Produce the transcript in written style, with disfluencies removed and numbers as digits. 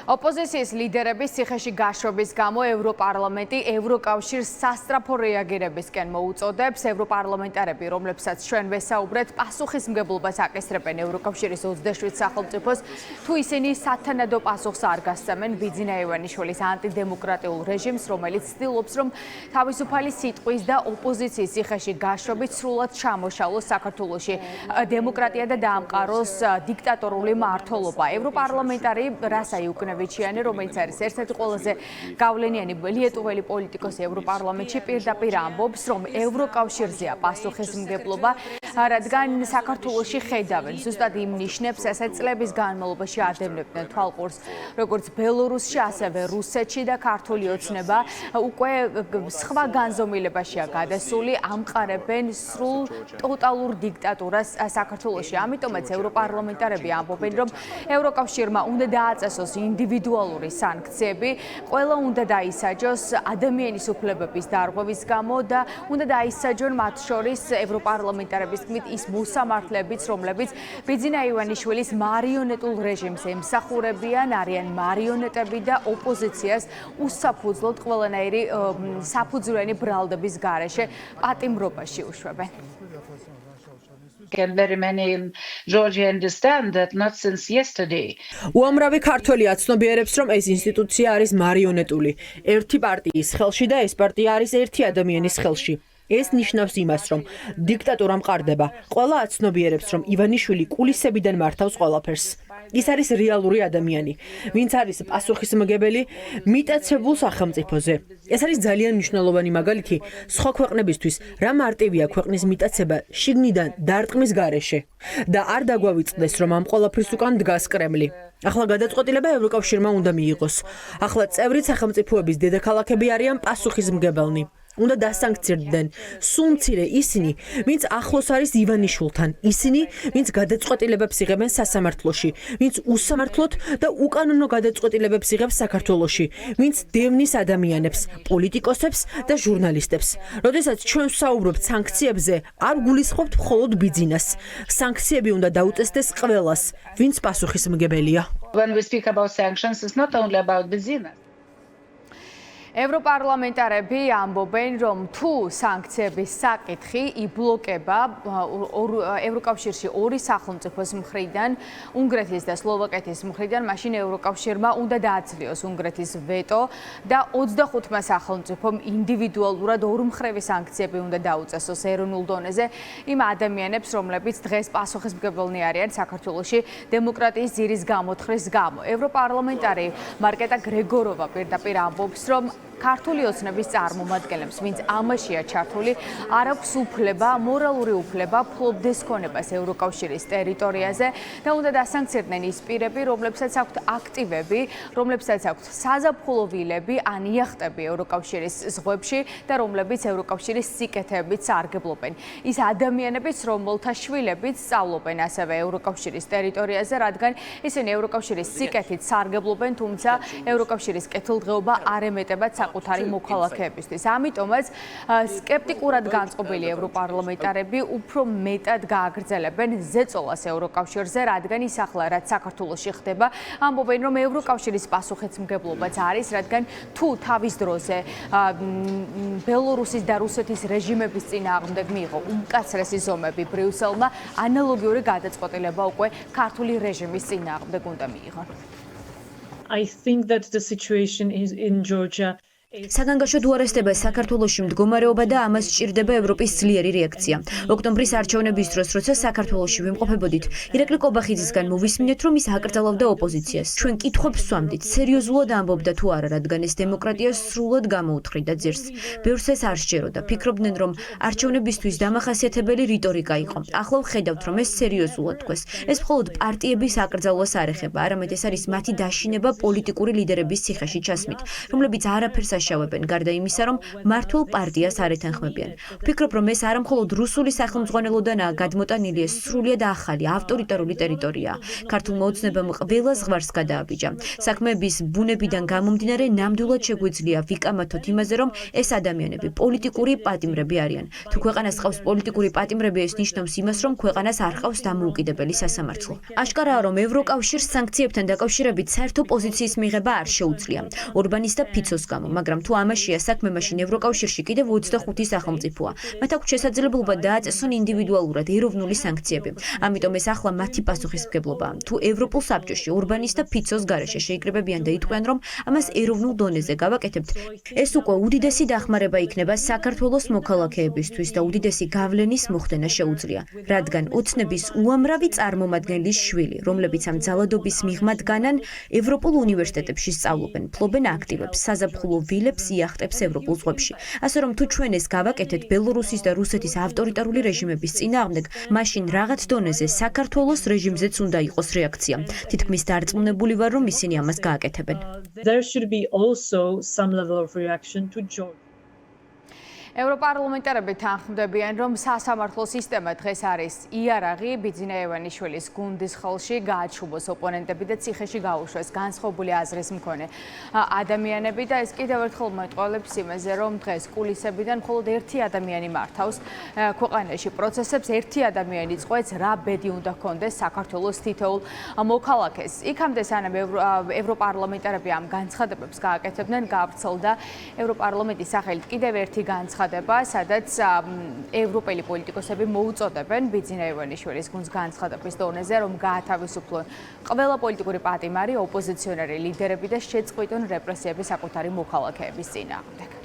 ოპოზიციის ლიდერების ციხეში გაშრობის გამო ევროპარლამენტი ევროკავშირს სასწრაფო რეაგირებისკენ მოუწოდებს. ევროპარლამენტარები, რომლებსაც ჩვენ ვესაუბრეთ, პასუხისმგებლობას აკისრებენ ევროკავშირის 27 სახელმწიფოს, თუ ისინი სათანადო პასუხს არ გასცემენ ბიძინა ივანიშვილის ანტიდემოკრატიულ რეჟიმს, რომელიც ცდილობს, რომ თავისუფალი სიტყვის და ოპოზიციის ციხეში გაშრობით სრულად ჩამოშალოს საქართველოში დემოკრატია და დაამყაროს დიქტატორული მმართველობა. ევროპარლამენტარი რასა იუკნევიჩიანი, რომელიც არის ერთ-ერთი ყველაზე გავლენიანი ლიეტუველი პოლიტიკოსი ევროპარლამენტში, პირდაპირ ამბობს, რომ ევროკავშირზეა პასუხისმგებლობა, რადგან საქართველოში ხედავენ ზუსტად იმ ნიშნებს, ესე წლების განმავლობაში ადევნებდნენ თვალყურს, როგორც ბელორუსში, ასევე რუსეთში და ქართული ოცნება უკვე სხვა განზომილებაშია გადასული, ამყარებენ სრულ ტოტალურ დიქტატურას საქართველოში. ამიტომაც ევროპარლამენტარები ამბობენ, რომ ევროკავშირმა უნდა დააწესოს ინდივიდუალური სანქციები, ყველა უნდა დაისაჯოს ადამიანის უფლებების დარღვევის გამო და უნდა დაისაჯონ მათ შორის ევროპარლამენტარების თქმით ის მოსამართლეებიც, რომლებიც ბიძინა ივანიშვილის მარიონეტულ რეჟიმს ემსახურებიან, არიან მარიონეტები და ოპოზიციას უსაფუძვლოდ ყველანაირი საფუძვლიანი ბრალდების გარეშე პატიმრობაში უშვებენ. And very many in Georgia understand that not since yesterday. უამრავი ქართველი აცნობიერებს, რომ ეს ინსტიტუცია არის მარიონეტული, ერთი პარტიის ხელში და ეს პარტია არის ერთი ადამიანის ხელში. ეს ნიშნავს იმას, რომ დიქტატურა მყარდება. ყველა აცნობიერებს, რომ ივანიშვილი კულისებიდან მართავს ყველაფერს. ის არის რეალური ადამიანი, ვინც არის პასუხისმგებელი მიტაცებულ სახელმწიფოზე. ეს არის ძალიან მნიშვნელოვანი მაგალითი სხვა ქვეყნებისთვის, რა მარტივია ქვეყნის მიტაცება შიგნიდან დარტყმის გარეშე და არ დაგვავიწყდეს, რომ ამ ყველაფრის უკან დგას კრემლი. ახლა გადაწყვეტილება ევროკავშირმა უნდა მიიღოს. ახლა წევრი სახელმწიფოების დედაქალაქები არიან პასუხისმგებელნი. უნდა დასანქცირდნენ სულ მცირე ისინი, ვინც ახლოს არის ივანიშვილთან, ისინი, ვინც გადაწყვეტილებებს იღებენ სასამართლოში, ვინც უსამართლოდ და უკანონო გადაწყვეტილებებს იღებს საქართველოში, ვინც დევნის ადამიანებს, პოლიტიკოსებს და ჟურნალისტებს. როდესაც ჩვენ ვსაუბრობთ სანქციებზე, არ გულისხმობთ მხოლოდ ბიძინას. სანქციები უნდა დაუწესდეს ყველას, ვინც პასუხისმგებელია. When we speak about sanctions, it's not only about business. ევროპარლამენტარები ამბობენ, რომ თუ სანქციების საკითხი იბლოკება ევროკავშირში ორი სახელმწიფოს მხრიდან, უნგრეთის და სლოვაკეთის მხრიდან, მაშინ ევროკავშირმა უნდა დააცლიოს უნგრეთის ვეტო და 25 სახელმწიფომ ინდივიდუალურად ორმხრივი სანქციები უნდა დაუწესოს ეროვნულ დონეზე იმ ადამიანებს, რომლებიც დღეს პასუხისმგებელნი არიან საქართველოში დემოკრატიის ძირის გამოთქმის გამო. ევროპარლამენტარი მარკეტა გრეგოროვა პირდაპირ ამბობს, რომ ქართული ოცნების წარმომადგენლებს, ვინც ამაშია ჩართული, არ აქვს უფლება, მორალური უფლება ფლობდეს ქონებას ევროკავშირის ტერიტორიაზე და უნდა დასანქცირდნენ ის პირები, რომლებსაც აქვთ აქტივები, რომლებსაც აქვთ საზაფხულო ვილები ან იახტები ევროკავშირის ზღვებში და რომლებიც ევროკავშირის სიკეთეებით სარგებლობენ. ის ადამიანებიც, რომელთა შვილებიც სწავლობენ ასევე ევროკავშირის ტერიტორიაზე, რადგან ისინი ევროკავშირის სიკეთით სარგებლობენ, თუმცა ევროკავშირის კეთილდღეობა არ ემეტებათ საკუთარი მოქალაქეებისთვის. ამიტომაც სკეპტიკურად განწყობილი ევროპარლამენტარები უფრო მეტად გააგრძელებენ ზეწოლას ევროკავშირზე, რადგან ის ახლა რაც საქართველოში ხდება, ამბობენ, რომ ევროკავშირის პასუხისმგებლობაც არის, რადგან თუ თავის დროზე ბელორუსის და რუსეთის რეჟიმების წინააღმდეგ მიიღო უმკაცრესი ზომები ბრიუსელმა, ანალოგიური გადაწყვეტილება უკვე ქართული რეჟიმის წინააღმდეგ უნდა მიიღონ. I think that the situation is in Georgia. საგანგაშოდ უარესდება საქართველოში მდგომარეობა და ამას სჭირდება ევროპის ძლიერი რეაქცია. ოქტომბრის არჩევნების დროს, როცა საქართველოში ვიმყოფებოდით, ირაკლი კობახიძისგან მოვისმინეთ, რომ ის აკრძალავდა ოპოზიციას. ჩვენ კითხვებს ვსვამდით, სერიოზულად ამბობდა თუ არა, რადგან ეს დემოკრატიას სრულად გამოუთხრიდა ძირს. ბევრს ეს არ სჯეროდა. ფიქრობდნენ, რომ არჩევნებისთვის დამახასიათებელი რიტორიკა იყო. ახლა ვხედავთ, რომ ეს სერიოზულად თქვეს. ეს მხოლოდ პარტიების აკრძალვას არ ეხება, არამედ ეს არის მათი დაშინება პოლიტიკური ლიდერების ციხეში ჩასმით, რომლებიც არაფერს დაშავებენ, გარდა იმისა, რომ მართულ პარტიას არ ეთანხმებიან. ვფიქრობ, რომ ეს არამხოლოდ რუსული სახელმძღვანელოდანაა გადმოტანილი, ეს სრულიად ახალი ავტორიტარული ტერიტორია. ქართულმა ოცნებამ ყველა ზღვარს გადააბიჯა. საქმეების ბუნებიდან გამომდინარე, ნამდვილად შეგვიძლია ვიკამათოთ იმაზე, რომ ეს ადამიანები პოლიტიკური პატიმრები არიან. თუ ქვეყანას ყავს პოლიტიკური პატიმრები, ეს ნიშნავს იმას, რომ ქვეყანას არ ყავს დამოუკიდებელი სასამართლო. აშკარაა, რომ ევროკავშირს სანქციებთან დაკავშირებით საერთო პოზიციის მიღება არ შეუძლია. ორბანის და ფიცოს გამო, მაგრამ თუ ამაშია საქმე, მაშინ ევროკავშირში კიდევ 25 სახელმწიფოა. მათ აქვს შესაძლებლობა დააწესონ ინდივიდუალურად ეროვნული სანქციები. ამიტომ ეს ახლა მათი პასუხისმგებლობაა. თუ ევროპულ საბჭოში ორბანის და ფიცოს გარეშე შეიკრიბებიან და იტყვიან, რომ ამას ეროვნულ დონეზე გავაკეთებთ, ეს უკვე უდიდესი დახმარება იქნება საქართველოს მოქალაქეებისთვის და უდიდესი გავლენის მოხდენა შეუძლია, რადგან ოცნების უამრავი წარმომადგენლის შვილი, რომლებიც ამ ძალადობის მიღმად განან, ევროპულ უნივერსიტეტებში სწავლობენ, ფლობენ აქტივებს, საზაფხულო ვილებს, იახტებს ევროპულ ზღვებში. ასე რომ თუ ჩვენ ეს გავაკეთეთ ბელორუსის და რუსეთის ავტორიტარული რეჟიმების წინააღმდეგ, მაშინ რაღაც დონეზე საქართველოს რეჟიმზეც უნდა იყოს რეაქცია. თითქმის დარწმუნებული ვარ, რომ ისინი ამას გააკეთებენ. There should be also some level of reaction to Georgia. ევროპარლამენტარები თანხმდებიან, რომ სასამართლო სისტემა დღეს არის იარაღი ბიძინა ევანიშვილის გუნდის ხელში, გააჩუბოს ოპონენტები და ციხეში გაუშვეს განსხვავებული აზრის მქონე ადამიანები და ეს კიდევ ერთხელ მეტყველებს იმაზე, რომ დღეს კულისებიდან მხოლოდ ერთი ადამიანი მართავს ქვეყანაში პროცესებს, ერთი ადამიანი წყვეტს, რა ბედი უნდა ჰქონდეს საქართველოს თითოეულ მოქალაქეს. იქამდე სანამ ევროპარლამენტარები ამ განცხადებებს გააკეთებდნენ, გავრცელდა ევროპარლამენტის სახელით კიდევ ერთი განცხადება, სადაც ევროპელი პოლიტიკოსები მოუწოდებენ ბიძინა ევანიშვილის გუნდს განცხადების დონეზე, რომ გაათავისუფლონ ყველა პოლიტიკური პატიმარი, ოპოზიციონერი ლიდერები და შეწყვიტონ რეპრესიები საკუთარი მოქალაქეების წინააღმდეგ.